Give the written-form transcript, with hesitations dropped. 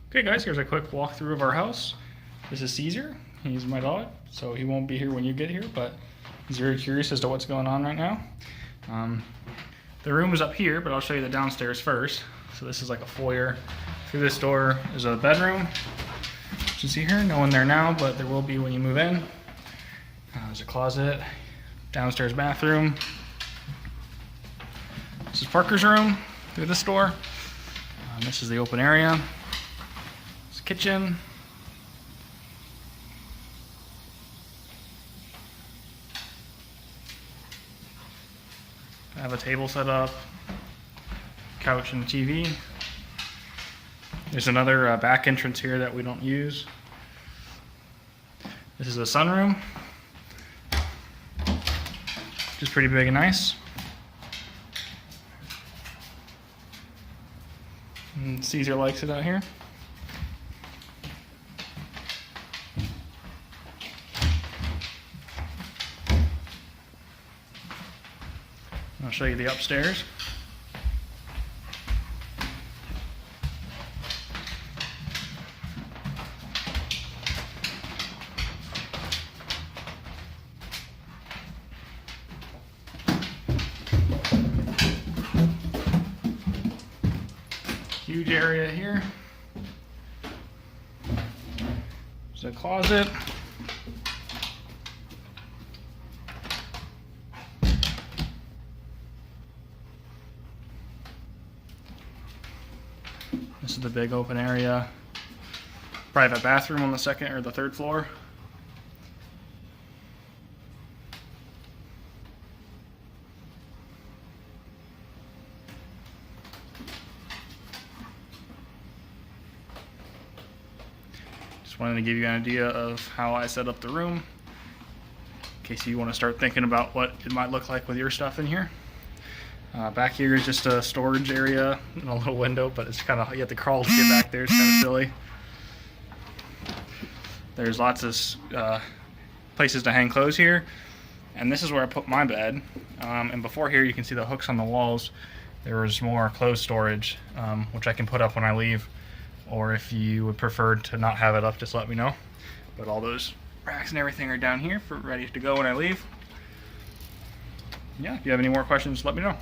Okay guys, here's a quick walkthrough of our house. This is Caesar. He's my dog, so he won't be here when you get here, but he's very curious as to what's going on right now. The room is up here, but I'll show you the downstairs first. So this is like a foyer. Through this door is a bedroom. As you see here, no one there now, but there will be when you move in. There's a closet, downstairs bathroom. This is Parker's room through this door. This is the open area. It's kitchen. I have a table set up, couch and TV. There's another back entrance here that we don't use. This is a sunroom, which is pretty big and nice. And Caesar likes it out here. I'll show you the upstairs. Huge area here. There's a closet. This is the big open area. Private bathroom on the second or the third floor. Just wanted to give you an idea of how I set up the room, in case you want to start thinking about what it might look like with your stuff in here. Back here is just a storage area and a little window, but it's kind of, you have to crawl to get back there. It's kind of silly. There's lots of places to hang clothes here, and this is where I put my bed. And before here, you can see the hooks on the walls. There was more clothes storage, which I can put up when I leave, or if you would prefer to not have it up, just let me know. But all those racks and everything are down here for ready to go when I leave. Yeah, if you have any more questions, let me know.